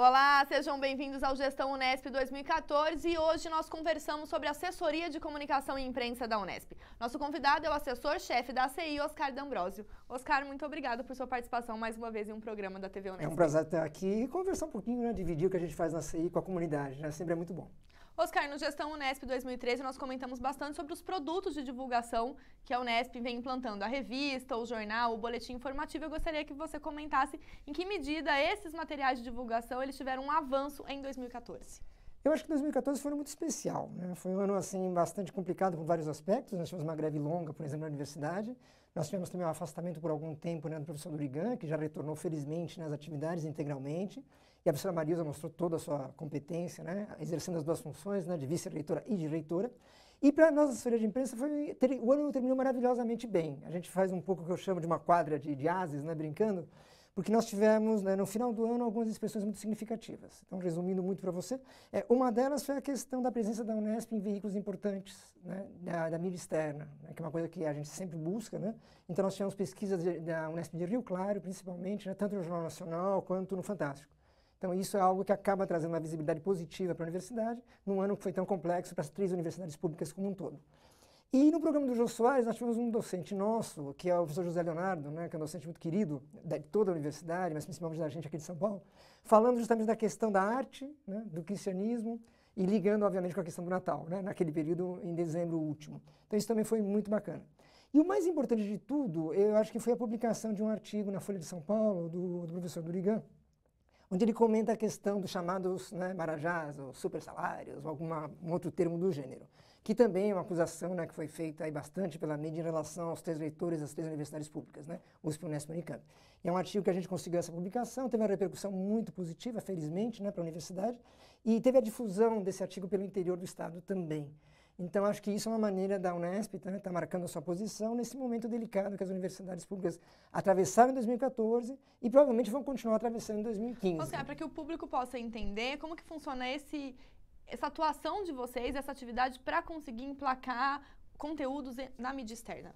Olá, sejam bem-vindos ao Gestão Unesp 2014 e hoje nós conversamos sobre a assessoria de comunicação e imprensa da Unesp. Nosso convidado é o assessor-chefe da ACI, Oscar D'Ambrosio. Oscar, muito obrigada por sua participação mais uma vez em um programa da TV Unesp. É um prazer estar aqui e conversar um pouquinho, né, dividir o que a gente faz na ACI com a comunidade, né, sempre é muito bom. Oscar, no Gestão Unesp 2013 nós comentamos bastante sobre os produtos de divulgação que a Unesp vem implantando, a revista, o jornal, o boletim informativo. Eu gostaria que você comentasse em que medida esses materiais de divulgação eles tiveram um avanço em 2014. Eu acho que 2014 foi um ano muito especial, né? Foi um ano assim bastante complicado por vários aspectos. Nós tivemos uma greve longa, por exemplo, na universidade. Nós tivemos também um afastamento por algum tempo, né, do professor Durigan, que já retornou felizmente nas atividades integralmente. E a professora Marisa mostrou toda a sua competência, né, exercendo as duas funções, né, de vice-reitora e de reitora. E para a nossa assessoria de imprensa, o ano terminou maravilhosamente bem. A gente faz um pouco o que eu chamo de uma quadra de ases, né, brincando, porque nós tivemos, né, no final do ano, algumas expressões muito significativas. Então, resumindo muito para você, uma delas foi a questão da presença da Unesp em veículos importantes, né, da mídia externa, né, que é uma coisa que a gente sempre busca, né? Então, nós tivemos pesquisas da Unesp de Rio Claro, principalmente, né, tanto no Jornal Nacional quanto no Fantástico. Então, isso é algo que acaba trazendo uma visibilidade positiva para a universidade, num ano que foi tão complexo para as 3 universidades públicas como um todo. E no programa do Jô Soares, nós tivemos um docente nosso, que é o professor José Leonardo, né, que é um docente muito querido de toda a universidade, mas principalmente da gente aqui de São Paulo, falando justamente da questão da arte, né, do cristianismo, e ligando, obviamente, com a questão do Natal, né, naquele período em dezembro último. Então, isso também foi muito bacana. E o mais importante de tudo, eu acho que foi a publicação de um artigo na Folha de São Paulo, do professor Durigan, onde ele comenta a questão dos chamados, né, marajás, ou super salários, ou um outro termo do gênero, que também é uma acusação, né, que foi feita aí bastante pela mídia em relação aos 3 reitores das 3 universidades públicas, né, USP, Unesp e Unicamp. E é um artigo que a gente conseguiu essa publicação, teve uma repercussão muito positiva, felizmente, né, para a universidade, e teve a difusão desse artigo pelo interior do estado também. Então, acho que isso é uma maneira da Unesp estar marcando a sua posição nesse momento delicado que as universidades públicas atravessaram em 2014 e provavelmente vão continuar atravessando em 2015. Ou seja, para que o público possa entender como que funciona essa atuação de vocês, essa atividade para conseguir emplacar conteúdos na mídia externa.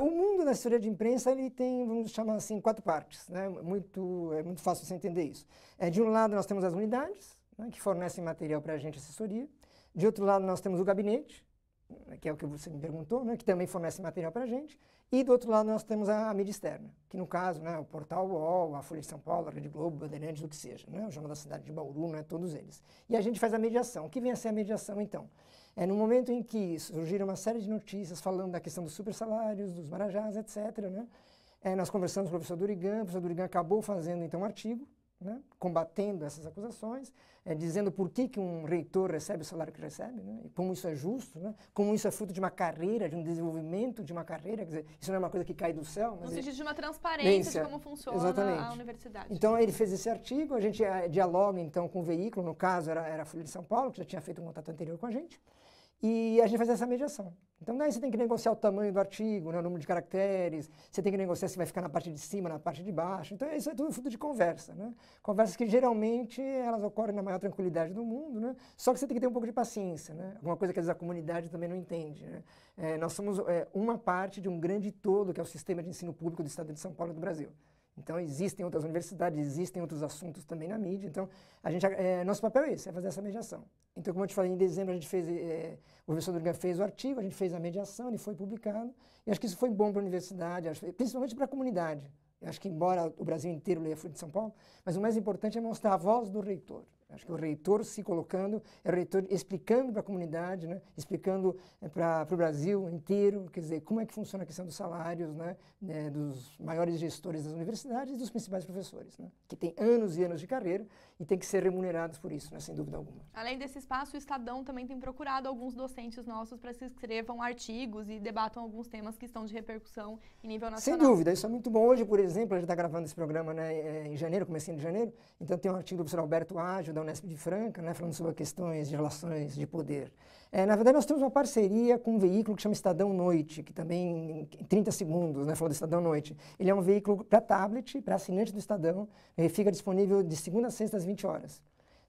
O mundo da assessoria de imprensa ele tem, vamos chamar assim, 4 partes, né? É muito fácil você entender isso. De um lado, nós temos as unidades, né, que fornecem material para a gente, assessoria. De outro lado, nós temos o gabinete, que é o que você me perguntou, né, que também fornece material para a gente. E do outro lado, nós temos a mídia externa, que no caso, né, o Portal UOL, a Folha de São Paulo, a Rede Globo, Bandeirantes, o que seja, né, o Jornal da Cidade de Bauru, né, todos eles. E a gente faz a mediação. O que vem a ser a mediação, então? No momento em que surgiram uma série de notícias falando da questão dos supersalários, dos marajás, etc., né, nós conversamos com o professor Durigan, o professor Durigan acabou fazendo, então, um artigo, né, combatendo essas acusações, dizendo por que um reitor recebe o salário que recebe, né, e como isso é justo, né, como isso é fruto de uma carreira, de um desenvolvimento de uma carreira, quer dizer, isso não é uma coisa que cai do céu. No sentido de uma transparência de como funciona a universidade. Então, ele fez esse artigo, a gente dialoga, então, com o veículo, no caso era a Folha de São Paulo, que já tinha feito um contato anterior com a gente, e a gente faz essa mediação. Então, daí você tem que negociar o tamanho do artigo, né, o número de caracteres, você tem que negociar se vai ficar na parte de cima, na parte de baixo. Então, isso é tudo fruto de conversa, né? Conversas que, geralmente, elas ocorrem na maior tranquilidade do mundo, né? Só que você tem que ter um pouco de paciência, né? Alguma coisa que, às vezes, a comunidade também não entende, né? Nós somos uma parte de um grande todo, que é o sistema de ensino público do Estado de São Paulo e do Brasil. Então, existem outras universidades, existem outros assuntos também na mídia. Então, nosso papel é esse, é fazer essa mediação. Então, como eu te falei, em dezembro a gente fez, o professor Durigan fez o artigo, a gente fez a mediação, ele foi publicado. E acho que isso foi bom para a universidade, principalmente para a comunidade. Eu acho que, embora o Brasil inteiro leia a Folha de São Paulo, mas o mais importante é mostrar a voz do reitor. Acho que o reitor se colocando, é o reitor explicando para a comunidade, né, explicando para o Brasil inteiro, quer dizer, como é que funciona a questão dos salários, né, dos maiores gestores das universidades e dos principais professores, né, que têm anos e anos de carreira e têm que ser remunerados por isso, né, sem dúvida alguma. Além desse espaço, o Estadão também tem procurado alguns docentes nossos para que escrevam artigos e debatam alguns temas que estão de repercussão em nível nacional. Sem dúvida, isso é muito bom. Hoje, por exemplo, a gente está gravando esse programa, né, em janeiro, comecinho de janeiro, então tem um artigo do professor Alberto Ágio, da Unesp de Franca, né, falando sobre questões de relações de poder. Na verdade, nós temos uma parceria com um veículo que chama Estadão Noite, que também, em 30 segundos, né, falou do Estadão Noite. Ele é um veículo para tablet, para assinante do Estadão, fica disponível de segunda a sexta às 20 horas.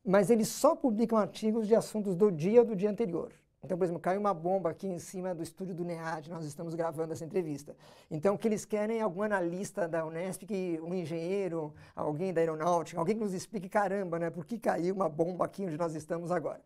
Mas eles só publicam artigos de assuntos do dia ou do dia anterior. Então, por exemplo, caiu uma bomba aqui em cima do estúdio do NEAD, nós estamos gravando essa entrevista. Então, o que eles querem é algum analista da Unesp, um engenheiro, alguém da aeronáutica, alguém que nos explique, caramba, né, por que caiu uma bomba aqui onde nós estamos agora.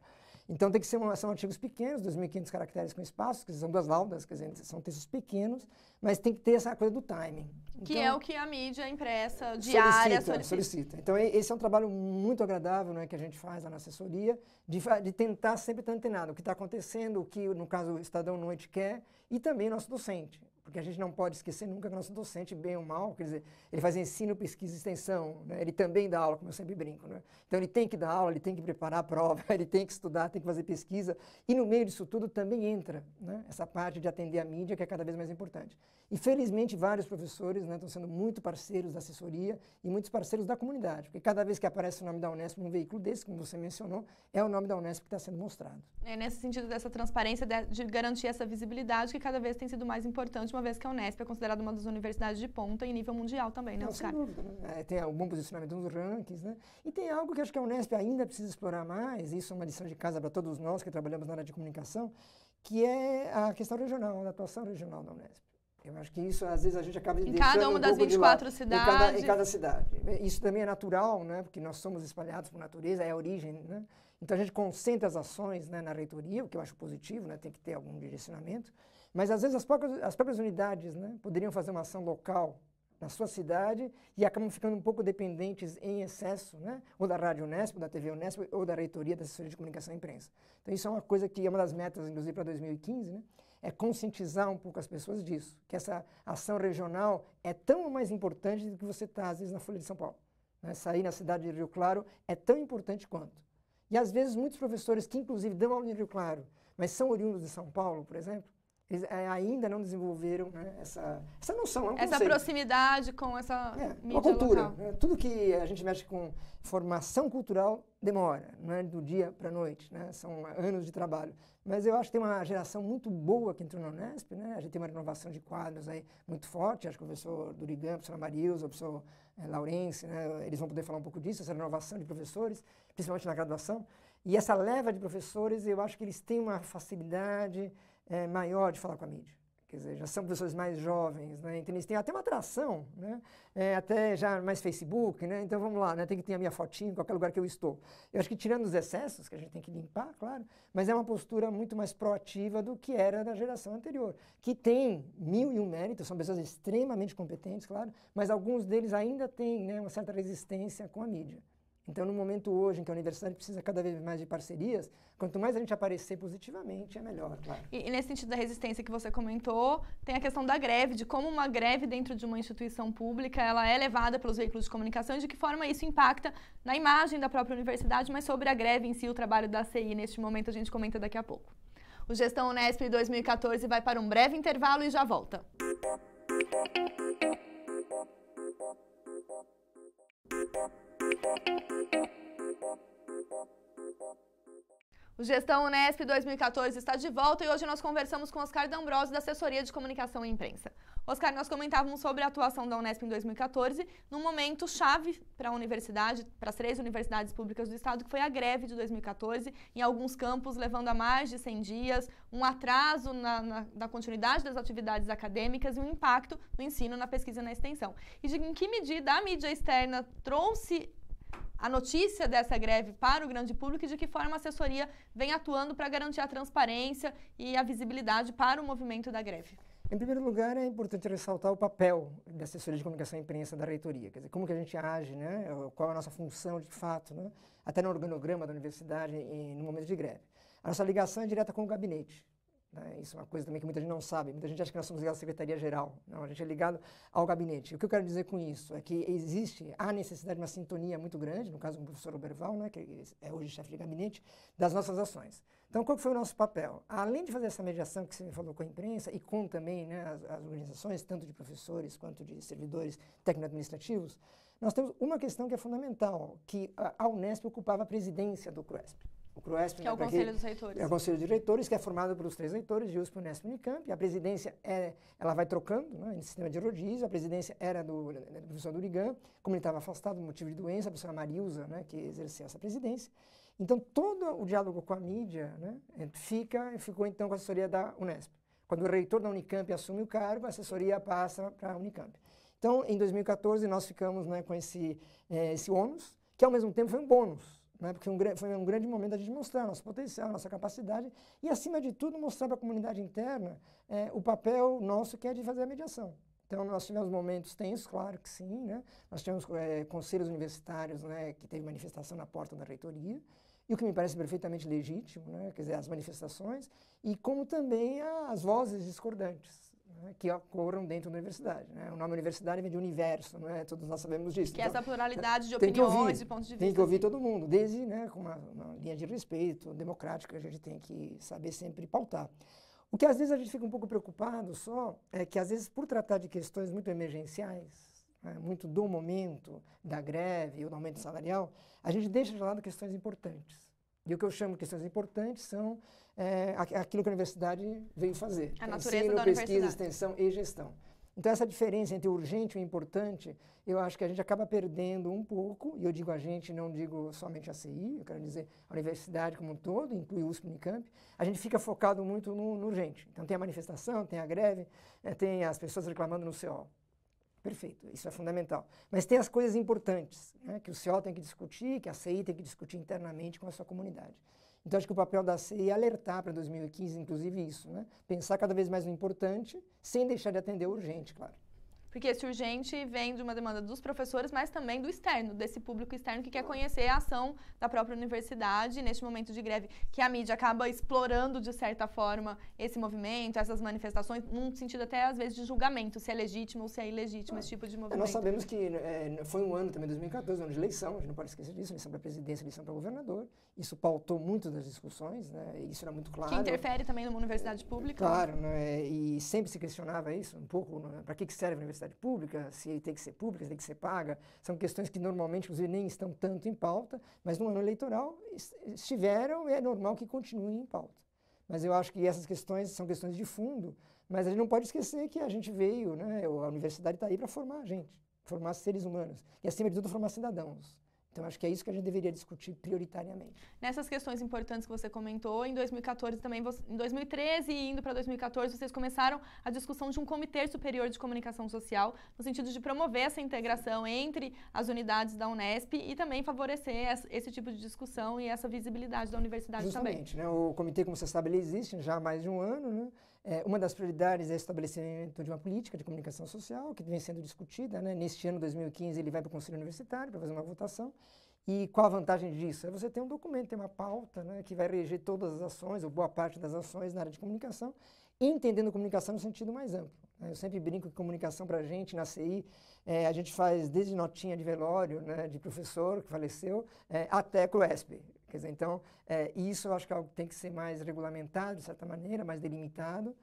Então, tem que ser são artigos pequenos, 2.500 caracteres com espaço, que são 2 laudas, quer dizer, são textos pequenos, mas tem que ter essa coisa do timing. Que é o que a mídia impressa diária solicita. Então, esse é um trabalho muito agradável, né, que a gente faz na assessoria, de tentar sempre estar antenado o que está acontecendo, o que, no caso, o Estadão Noite quer, e também nosso docente. Porque a gente não pode esquecer nunca que o nosso docente, bem ou mal, quer dizer, ele faz ensino, pesquisa e extensão, né? Ele também dá aula, como eu sempre brinco, né? Então ele tem que dar aula, ele tem que preparar a prova, ele tem que estudar, tem que fazer pesquisa, e no meio disso tudo também entra, né, essa parte de atender a mídia, que é cada vez mais importante. E felizmente vários professores, né, estão sendo muito parceiros da assessoria e muitos parceiros da comunidade, porque cada vez que aparece o nome da Unesp num veículo desse, como você mencionou, é o nome da Unesp que está sendo mostrado. É nesse sentido dessa transparência, de garantir essa visibilidade, que cada vez tem sido mais importante, uma vez que a Unesp é considerada uma das universidades de ponta em nível mundial também, né, Oscar? Sem dúvida, né? Tem um bom posicionamento nos rankings, né? E tem algo que acho que a Unesp ainda precisa explorar mais, isso é uma lição de casa para todos nós que trabalhamos na área de comunicação, que é a questão regional, a atuação regional da Unesp. Eu acho que isso, às vezes, a gente acaba deixando cada uma das 24 cidades. Em cada cidade. Isso também é natural, né? Porque nós somos espalhados por natureza, é a origem, né? Então, a gente concentra as ações, né, na reitoria, o que eu acho positivo, né? Tem que ter algum direcionamento. Mas, às vezes, as próprias unidades, né, poderiam fazer uma ação local na sua cidade e acabam ficando um pouco dependentes em excesso, né? Ou da Rádio Unesp, ou da TV Unesp, ou da reitoria da assessoria de comunicação e imprensa. Então, isso é uma coisa que é uma das metas, inclusive, para 2015, né? É conscientizar um pouco as pessoas disso, que essa ação regional é tão mais importante do que você está, às vezes, na Folha de São Paulo. Né? Sair na cidade de Rio Claro é tão importante quanto. E, às vezes, muitos professores que, inclusive, dão aula em Rio Claro, mas são oriundos de São Paulo, por exemplo, eles ainda não desenvolveram, né, essa noção, essa proximidade com essa mídia uma cultura, local. Né? Tudo que a gente mexe com formação cultural demora, não é do dia para a noite, né? São anos de trabalho. Mas eu acho que tem uma geração muito boa que entrou na Unesp, né? A gente tem uma renovação de quadros aí muito forte, acho que o professor Durigan, a professora Marilza, o professor Laurence, né? Eles vão poder falar um pouco disso, essa renovação de professores, principalmente na graduação. E essa leva de professores, eu acho que eles têm uma facilidade maior de falar com a mídia. Quer dizer, já são pessoas mais jovens, né? Então eles têm até uma atração, né? Até já mais Facebook, né? Então vamos lá, né? Tem que ter a minha fotinha em qualquer lugar que eu estou. Eu acho que tirando os excessos, que a gente tem que limpar, claro, mas é uma postura muito mais proativa do que era da geração anterior, que tem 1001 méritos, são pessoas extremamente competentes, claro, mas alguns deles ainda têm, né, uma certa resistência com a mídia. Então, no momento hoje em que a universidade precisa cada vez mais de parcerias, quanto mais a gente aparecer positivamente, é melhor, claro. E nesse sentido da resistência que você comentou, tem a questão da greve, de como uma greve dentro de uma instituição pública, ela é levada pelos veículos de comunicação e de que forma isso impacta na imagem da própria universidade, mas sobre a greve em si, o trabalho da CI, neste momento a gente comenta daqui a pouco. O Gestão Unesp 2014 vai para um breve intervalo e já volta. O Gestão Unesp 2014 está de volta e hoje nós conversamos com Oscar D'Ambrosio, da Assessoria de Comunicação e Imprensa. Oscar, nós comentávamos sobre a atuação da Unesp em 2014, num momento chave para a universidade, para as 3 universidades públicas do estado, que foi a greve de 2014, em alguns campos levando a mais de 100 dias, um atraso na continuidade das atividades acadêmicas e um impacto no ensino, na pesquisa e na extensão. E de em que medida a mídia externa trouxe a notícia dessa greve para o grande público e de que forma a assessoria vem atuando para garantir a transparência e a visibilidade para o movimento da greve? Em primeiro lugar, é importante ressaltar o papel da assessoria de comunicação e imprensa da reitoria, quer dizer, como que a gente age, né? Qual é a nossa função de fato, né? Até no organograma da universidade no momento de greve. A nossa ligação é direta com o gabinete. Né? Isso é uma coisa também que muita gente não sabe. Muita gente acha que nós somos ligados à Secretaria-Geral. Não, a gente é ligado ao gabinete. O que eu quero dizer com isso é que há necessidade de uma sintonia muito grande, no caso do professor Oberval, né, que é hoje chefe de gabinete, das nossas ações. Então, qual foi o nosso papel? Além de fazer essa mediação que você falou com a imprensa e com também, né, as organizações, tanto de professores quanto de servidores técnico-administrativos, nós temos uma questão que é fundamental, que a Unesp ocupava a presidência do CRUESP. O CRUESP, que é o Conselho dos Reitores. É o Conselho de Reitores, que é formado pelos 3 reitores de USP, Unesp e Unicamp. A presidência, ela vai trocando, né, em sistema de rodízio. A presidência era do professor Durigan, como ele estava afastado por motivo de doença, a professora Marilza, né, que exercia essa presidência. Então, todo o diálogo com a mídia, né, ficou então com a assessoria da Unesp. Quando o reitor da Unicamp assume o cargo, a assessoria passa para a Unicamp. Então, em 2014, nós ficamos, né, com esse ônus, que ao mesmo tempo foi um bônus, né, porque foi um grande momento da gente mostrar nosso potencial, nossa capacidade e, acima de tudo, mostrar para a comunidade interna o papel nosso que é de fazer a mediação. Então, nós tivemos momentos tensos, claro que sim, né? Nós tivemos conselhos universitários, né, que teve manifestação na porta da reitoria, e o que me parece perfeitamente legítimo, né, quer dizer, as manifestações, e como também as vozes discordantes, né, que ocorram dentro da universidade. Né? O nome universidade vem de universo, né? Todos nós sabemos disso. Que é essa pluralidade de opiniões e pontos de vista. Tem que ouvir todo mundo, desde, né, com uma linha de respeito democrática, a gente tem que saber sempre pautar. O que às vezes a gente fica um pouco preocupado só é que às vezes por tratar de questões muito emergenciais, né, muito do momento da greve ou do aumento salarial, a gente deixa de lado questões importantes. E o que eu chamo de questões importantes são aquilo que a universidade veio fazer. A natureza ensino, da pesquisa, universidade. extensão e gestão. Então, essa diferença entre o urgente e o importante, eu acho que a gente acaba perdendo um pouco, e eu digo a gente, não digo somente a CI, eu quero dizer a universidade como um todo, inclui o USP e Unicamp, a gente fica focado muito no urgente. Então, tem a manifestação, tem a greve, tem as pessoas reclamando no CO. Perfeito, isso é fundamental. Mas tem as coisas importantes, né, que o CO tem que discutir, que a CI tem que discutir internamente com a sua comunidade. Então, acho que o papel da CI é alertar para 2015, inclusive isso, né? Pensar cada vez mais no importante, sem deixar de atender o urgente, claro. Porque esse urgente vem de uma demanda dos professores, mas também do externo, desse público externo que quer conhecer a ação da própria universidade neste momento de greve, que a mídia acaba explorando, de certa forma, esse movimento, essas manifestações, num sentido até, às vezes, de julgamento, se é legítimo ou se é ilegítimo esse tipo de movimento. Nós sabemos que foi um ano também, 2014, um ano de eleição, a gente não pode esquecer disso, eleição para presidência, eleição para governador. Isso pautou muito das discussões, né? Isso era muito claro. Que interfere também numa universidade pública. Claro, né? E sempre se questionava isso um pouco, né? Para que serve a universidade pública, se tem que ser pública, se tem que ser paga. São questões que normalmente, inclusive, nem estão tanto em pauta, mas no ano eleitoral estiveram e é normal que continuem em pauta. Mas eu acho que essas questões são questões de fundo, mas a gente não pode esquecer que a gente veio, né? A universidade está aí para formar a gente, formar seres humanos e, acima de tudo, formar cidadãos. Então, acho que é isso que a gente deveria discutir prioritariamente. Nessas questões importantes que você comentou, em 2014 também, em 2013 e indo para 2014, vocês começaram a discussão de um Comitê Superior de Comunicação Social, no sentido de promover essa integração entre as unidades da Unesp e também favorecer esse tipo de discussão e essa visibilidade da universidade. Justamente, também. Né? O comitê, como você sabe, ele existe já há mais de um ano, né? Uma das prioridades é o estabelecimento de uma política de comunicação social, que vem sendo discutida, né? Neste ano, 2015, ele vai para o Conselho Universitário para fazer uma votação. E qual a vantagem disso? É você ter um documento, ter uma pauta, né, que vai reger todas as ações, ou boa parte das ações na área de comunicação, entendendo comunicação no sentido mais amplo. Né? Eu sempre brinco que comunicação para a gente, na CI, a gente faz desde notinha de velório, né, de professor que faleceu, até CRUESP. Quer dizer, então, isso eu acho que é algo que tem que ser mais regulamentado, de certa maneira, mais delimitado.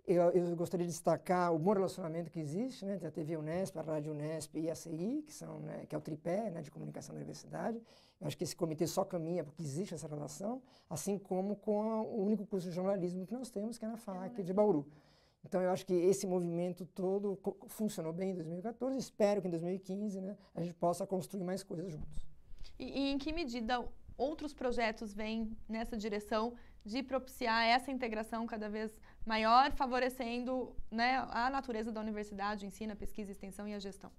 Eu gostaria de destacar o bom relacionamento que existe, né, entre a TV Unesp, a Rádio Unesp e a CI, que é o tripé, né, de comunicação da universidade. Eu acho que esse comitê só caminha porque existe essa relação, assim como com o único curso de jornalismo que nós temos, que é na FAC de Bauru. Então, eu acho que esse movimento todo funcionou bem em 2014, espero que em 2015, né, a gente possa construir mais coisas juntos. E em que medida outros projetos vêm nessa direção de propiciar essa integração cada vez maior, favorecendo, né, a natureza da universidade, o ensino, a pesquisa, a extensão e a gestão?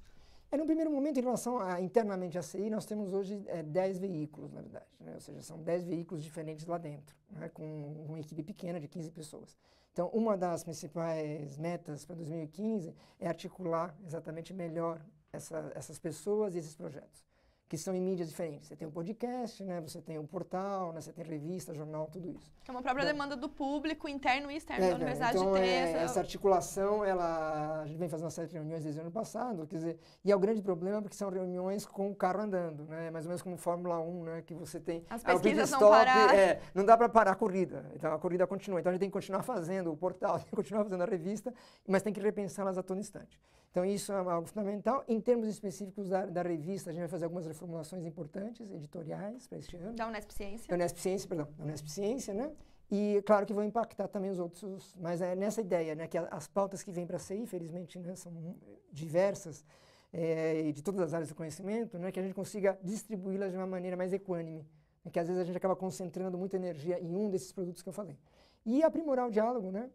No primeiro momento, em relação internamente à CI, nós temos hoje 10 veículos, na verdade, né? Ou seja, são 10 veículos diferentes lá dentro, né? Com uma equipe pequena de 15 pessoas. Então, uma das principais metas para 2015 é articular exatamente melhor essas pessoas e esses projetos, que são em mídias diferentes. Você tem o podcast, né? Você tem o portal, né? Você tem revista, jornal, tudo isso. Que é uma própria demanda do público, interno e externo da universidade. Então, de ter essa articulação, a gente vem fazendo uma série de reuniões desde o ano passado, quer dizer, e é o grande problema porque são reuniões com o carro andando, né? Mais ou menos como Fórmula 1, né? Que você tem... As pesquisas não parar. Não dá para parar a corrida, então a corrida continua. Então a gente tem que continuar fazendo o portal, tem que continuar fazendo a revista, mas tem que repensá-las a todo instante. Então, isso é algo fundamental. Em termos específicos da revista, a gente vai fazer algumas reformulações importantes, editoriais, para este ano. Da Unesp Ciência. Da Unesp Ciência, perdão, da Unesp Ciência, né? E, claro, que vão impactar também os outros, mas é nessa ideia, né, que as pautas que vêm para a CI, felizmente, né, são diversas, e de todas as áreas do conhecimento, né, que a gente consiga distribuí-las de uma maneira mais equânime, né, que às vezes a gente acaba concentrando muita energia em um desses produtos que eu falei. E aprimorar o diálogo, né,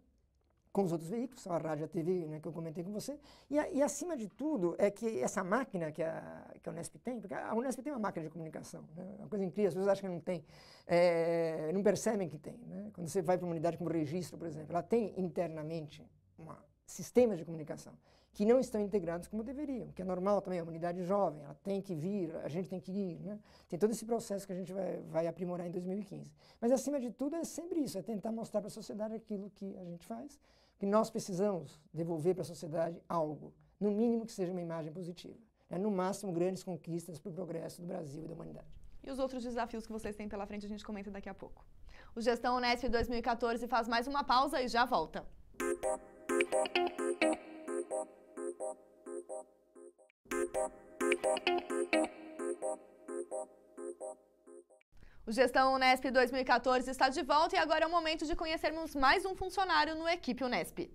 com os outros veículos, a rádio, a TV, né, que eu comentei com você, e acima de tudo é que essa máquina que a Unesp tem, porque a Unesp tem uma máquina de comunicação, né, uma coisa incrível, as pessoas acham que não tem, não percebem que tem, né, quando você vai para uma unidade como registro, por exemplo, ela tem internamente sistemas de comunicação que não estão integrados como deveriam, que é normal também, a unidade jovem, ela tem que vir, a gente tem que ir, né, tem todo esse processo que a gente vai aprimorar em 2015. Mas acima de tudo é sempre isso, é tentar mostrar para a sociedade aquilo que a gente faz, que nós precisamos devolver para a sociedade algo, no mínimo que seja uma imagem positiva. No máximo, grandes conquistas para o progresso do Brasil e da humanidade. E os outros desafios que vocês têm pela frente, a gente comenta daqui a pouco. O Gestão Unesp 2014 faz mais uma pausa e já volta. O Gestão Unesp 2014 está de volta e agora é o momento de conhecermos mais um funcionário no Equipe Unesp.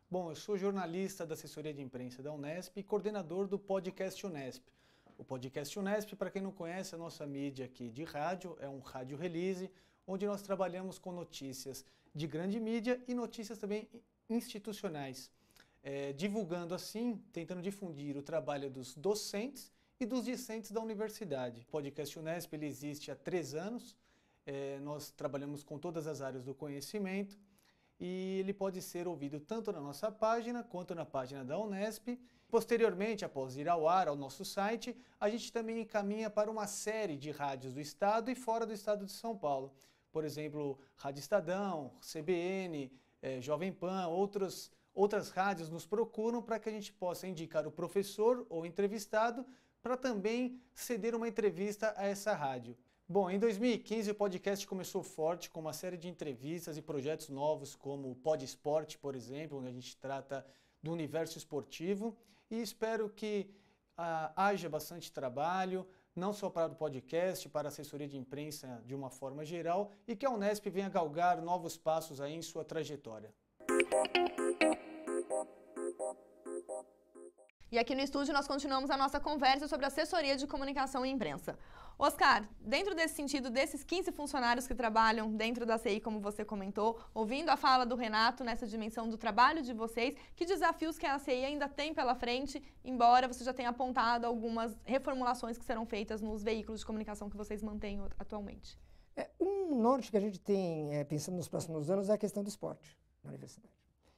Bom, eu sou jornalista da assessoria de imprensa da Unesp e coordenador do Podcast Unesp. O Podcast Unesp, para quem não conhece, a nossa mídia aqui de rádio, é um rádio release, onde nós trabalhamos com notícias de grande mídia e notícias também institucionais, divulgando assim, tentando difundir o trabalho dos docentes e dos discentes da universidade. O Podcast Unesp ele existe há 3 anos, nós trabalhamos com todas as áreas do conhecimento e ele pode ser ouvido tanto na nossa página quanto na página da Unesp. Posteriormente, após ir ao ar ao nosso site, a gente também encaminha para uma série de rádios do estado e fora do estado de São Paulo. Por exemplo, Rádio Estadão, CBN, Jovem Pan, outras rádios nos procuram para que a gente possa indicar o professor ou entrevistado para também ceder uma entrevista a essa rádio. Bom, em 2015 o podcast começou forte com uma série de entrevistas e projetos novos como o Pod Esporte, por exemplo, onde a gente trata do universo esportivo e espero que haja bastante trabalho, não só para o podcast, para a assessoria de imprensa de uma forma geral e que a Unesp venha galgar novos passos aí em sua trajetória. E aqui no estúdio nós continuamos a nossa conversa sobre assessoria de comunicação e imprensa. Oscar, dentro desse sentido, desses 15 funcionários que trabalham dentro da CI, como você comentou, ouvindo a fala do Renato nessa dimensão do trabalho de vocês, que desafios que a CI ainda tem pela frente, embora você já tenha apontado algumas reformulações que serão feitas nos veículos de comunicação que vocês mantêm atualmente? Um norte que a gente tem, pensando nos próximos anos, é a questão do esporte na universidade.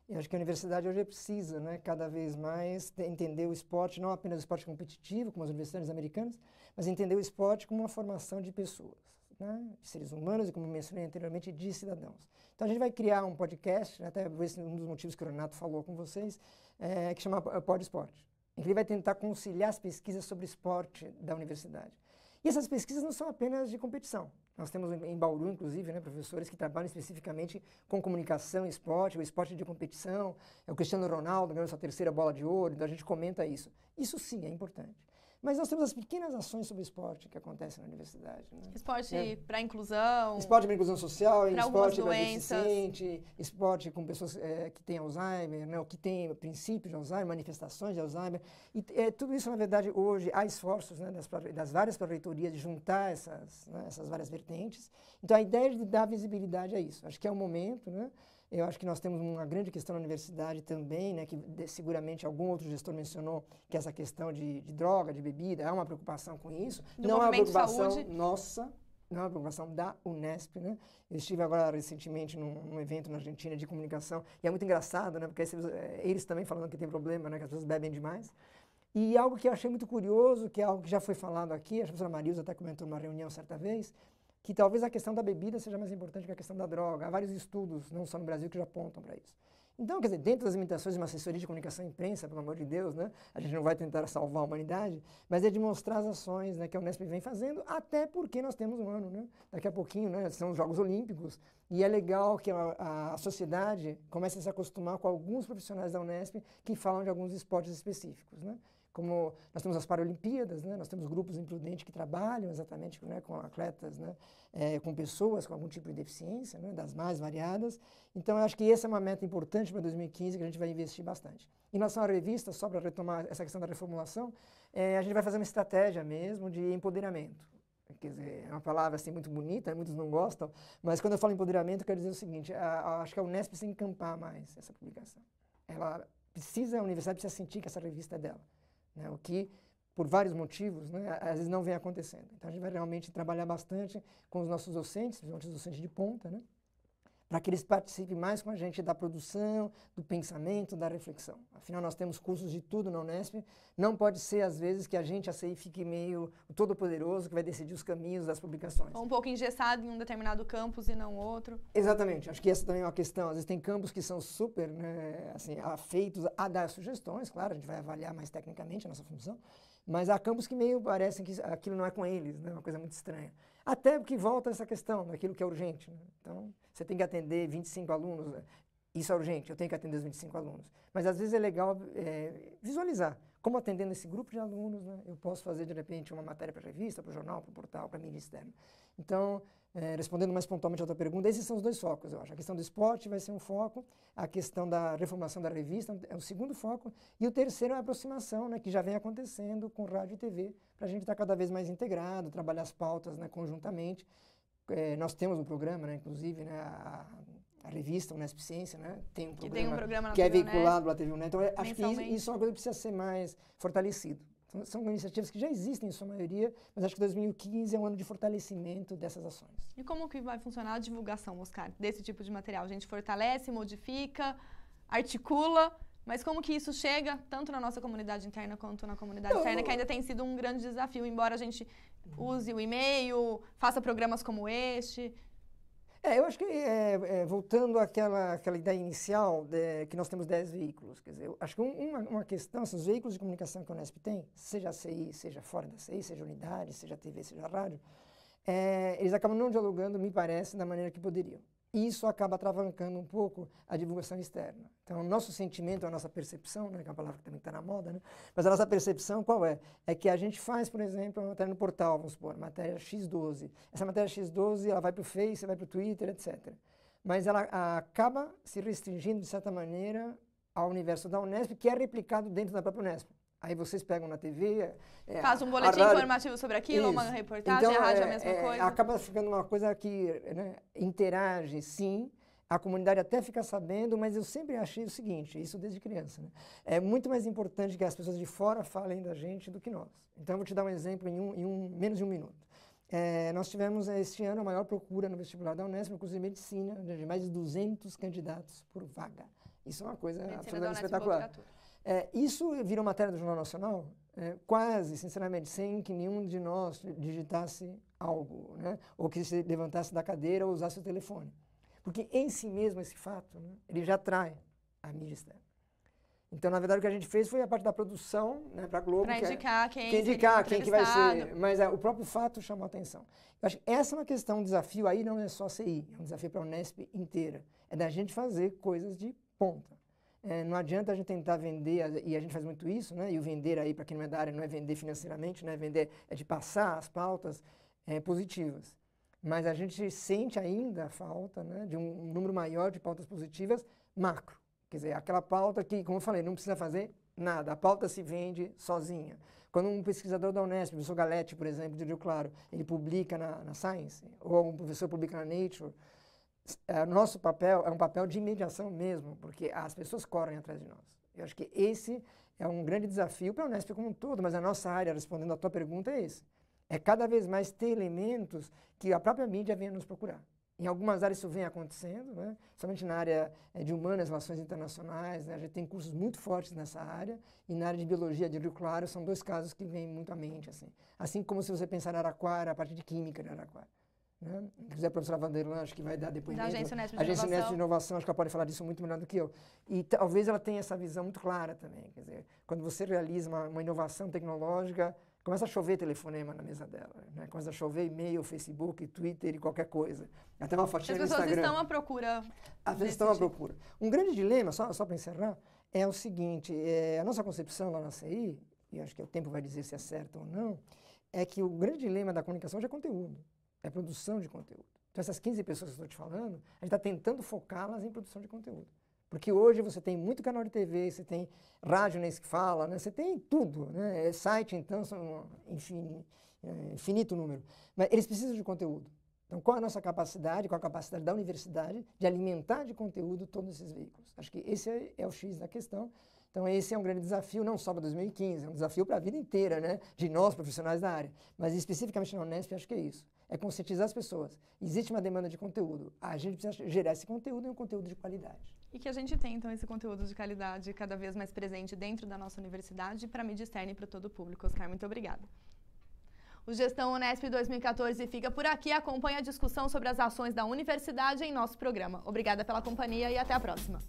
Eu acho que a universidade hoje precisa, né, cada vez mais entender o esporte, não apenas o esporte competitivo, como as universidades americanas, mas entender o esporte como uma formação de pessoas, né, de seres humanos e, como mencionei anteriormente, de cidadãos. Então a gente vai criar um podcast, né, até esse é um dos motivos que o Renato falou com vocês, que chama Pod Esporte, em que ele vai tentar conciliar as pesquisas sobre esporte da universidade. E essas pesquisas não são apenas de competição. Nós temos em Bauru, inclusive, né, professores que trabalham especificamente com comunicação e esporte, o esporte de competição, o Cristiano Ronaldo ganhou sua 3ª bola de ouro, então a gente comenta isso. Isso sim é importante. Mas nós temos as pequenas ações sobre esporte que acontecem na universidade. Né? Esporte para inclusão. Esporte para inclusão social, esporte para doenças. deficiente, esporte com pessoas que têm Alzheimer, né, ou que têm princípios de Alzheimer, manifestações de Alzheimer. E tudo isso, na verdade, hoje há esforços, né, das várias pró-reitorias de juntar essas várias vertentes. Então, a ideia de dar visibilidade a isso. Acho que é o momento, né? Eu acho que nós temos uma grande questão na universidade também, né, que seguramente algum outro gestor mencionou, que é essa questão de droga, de bebida, há uma preocupação com isso. Não é uma preocupação nossa, não é uma preocupação da Unesp, né? Eu estive agora recentemente num evento na Argentina de comunicação, e é muito engraçado, né, porque eles também falando que tem problema, né, que as pessoas bebem demais. E algo que eu achei muito curioso, que é algo que já foi falado aqui, a professora Marilza até comentou numa reunião certa vez, que talvez a questão da bebida seja mais importante que a questão da droga. Há vários estudos, não só no Brasil, que já apontam para isso. Então, quer dizer, dentro das limitações de uma assessoria de comunicação e imprensa, pelo amor de Deus, né, a gente não vai tentar salvar a humanidade, mas é de mostrar as ações, né, que a Unesp vem fazendo, até porque nós temos um ano, né, daqui a pouquinho, né, são os Jogos Olímpicos, e é legal que a sociedade comece a se acostumar com alguns profissionais da Unesp que falam de alguns esportes específicos, né. Como nós temos as Paralimpíadas, né, nós temos grupos imprudentes que trabalham exatamente, né, com atletas, né, com pessoas com algum tipo de deficiência, né, das mais variadas. Então, eu acho que essa é uma meta importante para 2015 que a gente vai investir bastante. Em relação à revista, só para retomar essa questão da reformulação, a gente vai fazer uma estratégia mesmo de empoderamento. Quer dizer, é uma palavra assim muito bonita, muitos não gostam, mas quando eu falo empoderamento, eu quero dizer o seguinte, acho que a Unesp precisa encampar mais essa publicação. Ela precisa, a universidade precisa sentir que essa revista é dela. Né, o que, por vários motivos, né, às vezes não vem acontecendo. Então, a gente vai realmente trabalhar bastante com os nossos docentes, principalmente os docentes de ponta, né, para que eles participem mais com a gente da produção, do pensamento, da reflexão. Afinal, nós temos cursos de tudo na Unesp. Não pode ser, às vezes, que a gente, a CI, fique meio todo-poderoso, que vai decidir os caminhos das publicações. Ou um pouco engessado em um determinado campus e não outro. Exatamente. Acho que essa também é uma questão. Às vezes tem campos que são super, né, assim, afeitos a dar sugestões. Claro, a gente vai avaliar mais tecnicamente a nossa função. Mas há campos que meio parecem que aquilo não é com eles, né, uma coisa muito estranha. Até porque volta essa questão daquilo que é urgente. Né? Então, você tem que atender 25 alunos, isso é urgente, eu tenho que atender os 25 alunos. Mas às vezes é legal visualizar como atendendo esse grupo de alunos, né, eu posso fazer de repente uma matéria para a revista, para o jornal, para o portal, para a mídia externa. Então, respondendo mais pontualmente a tua pergunta, esses são os dois focos, eu acho. A questão do esporte vai ser um foco, a questão da reformulação da revista é o segundo foco, e o terceiro é a aproximação, né, que já vem acontecendo com rádio e TV, para a gente estar cada vez mais integrado, trabalhar as pautas, né, conjuntamente. Nós temos um programa, né, inclusive, né, a revista Unesp Ciência, né, tem um programa que é veiculado pela TV Unesp. Então, acho que isso é uma coisa que precisa ser mais fortalecido. São iniciativas que já existem em sua maioria, mas acho que 2015 é um ano de fortalecimento dessas ações. E como que vai funcionar a divulgação, Oscar, desse tipo de material? A gente fortalece, modifica, articula, mas como que isso chega tanto na nossa comunidade interna quanto na comunidade externa, que ainda tem sido um grande desafio, embora a gente use o e-mail, faça programas como este? Eu acho que, voltando àquela ideia inicial, que nós temos 10 veículos, quer dizer, eu acho que uma questão, esses veículos de comunicação que a Unesp tem, seja a CI, seja fora da CI, seja unidade, seja TV, seja rádio, eles acabam não dialogando, me parece, da maneira que poderiam. E isso acaba atravancando um pouco a divulgação externa. Então, o nosso sentimento, a nossa percepção, né, que é uma palavra que também está na moda, né, mas a nossa percepção qual é? É que a gente faz, por exemplo, uma matéria no portal, vamos supor, matéria X12. Essa matéria X12, ela vai para o Face, vai para o Twitter, etc. Mas ela acaba se restringindo, de certa maneira, ao universo da Unesp, que é replicado dentro da própria Unesp. Aí vocês pegam na TV... Faz um boletim informativo sobre aquilo, uma reportagem, então, a rádio é a mesma coisa. Acaba ficando uma coisa que, né, interage, sim, a comunidade até fica sabendo, mas eu sempre achei o seguinte, isso desde criança, né, é muito mais importante que as pessoas de fora falem da gente do que nós. Então, eu vou te dar um exemplo em menos de um minuto. Nós tivemos este ano a maior procura no vestibular da Unesp, no curso de medicina, de mais de 200 candidatos por vaga. Isso é uma coisa absolutamente espetacular. Isso virou matéria do Jornal Nacional, quase, sinceramente, sem que nenhum de nós digitasse algo, né? Ou que se levantasse da cadeira ou usasse o telefone. Porque em si mesmo esse fato, né, ele já atrai a mídia externa. Então, na verdade, o que a gente fez foi a parte da produção, né, para a Globo. Para indicar quem que vai ser. Mas o próprio fato chamou a atenção. Eu acho que essa é uma questão, um desafio aí não é só a CI, é um desafio para a Unesp inteira. É da gente fazer coisas de ponta. Não adianta a gente tentar vender, e a gente faz muito isso, né? E o vender aí, para quem não é da área, não é vender financeiramente, né? Vender é de passar as pautas positivas. Mas a gente sente ainda a falta, né, de um número maior de pautas positivas macro. Quer dizer, aquela pauta que, como eu falei, não precisa fazer nada. A pauta se vende sozinha. Quando um pesquisador da Unesp, o professor Galetti, por exemplo, de Rio Claro, ele publica na Science, ou um professor publica na Nature, nosso papel é um papel de mediação mesmo, porque as pessoas correm atrás de nós. Eu acho que esse é um grande desafio para a Unesp como um todo, mas a nossa área, respondendo à tua pergunta, é esse. É cada vez mais ter elementos que a própria mídia venha nos procurar. Em algumas áreas isso vem acontecendo, né? Somente na área de humanas, relações internacionais, né? A gente tem cursos muito fortes nessa área, e na área de biologia de Rio Claro são dois casos que vêm muito à mente. Assim como se você pensar em Araraquara, a parte de química de Araraquara. né? Inclusive a professora Vanderlan, acho que vai dar depoimento. Da Agência Unesp de Agência Inovação. Unesp de Inovação, acho que ela pode falar disso muito melhor do que eu. E talvez ela tenha essa visão muito clara também. Quer dizer, quando você realiza uma inovação tecnológica, começa a chover telefonema na mesa dela, né? Começa a chover e-mail, Facebook, Twitter e qualquer coisa. Até uma fotinha no Instagram. As pessoas estão à procura. As pessoas estão à procura. Um grande dilema, só para encerrar, é o seguinte, a nossa concepção lá na CI, e acho que o tempo vai dizer se é certo ou não, é que o grande dilema da comunicação hoje é conteúdo, é produção de conteúdo. Então essas 15 pessoas que eu estou te falando, a gente está tentando focá-las em produção de conteúdo. Porque hoje você tem muito canal de TV, você tem rádio nesse que fala, né? Você tem tudo, né? Site, então, são infinito número. Mas eles precisam de conteúdo. Então, qual a nossa capacidade, qual a capacidade da universidade de alimentar de conteúdo todos esses veículos? Acho que esse é o X da questão. Então, esse é um grande desafio, não só para 2015, é um desafio para a vida inteira, né? De nós, profissionais da área. Mas, especificamente na Unesp, acho que é isso. É conscientizar as pessoas. Existe uma demanda de conteúdo. A gente precisa gerar esse conteúdo e um conteúdo de qualidade. E que a gente tenha, então, esse conteúdo de qualidade cada vez mais presente dentro da nossa universidade para a mídia externa e para todo o público. Oscar, muito obrigada. O Gestão Unesp 2014 fica por aqui. Acompanhe a discussão sobre as ações da universidade em nosso programa. Obrigada pela companhia e até a próxima.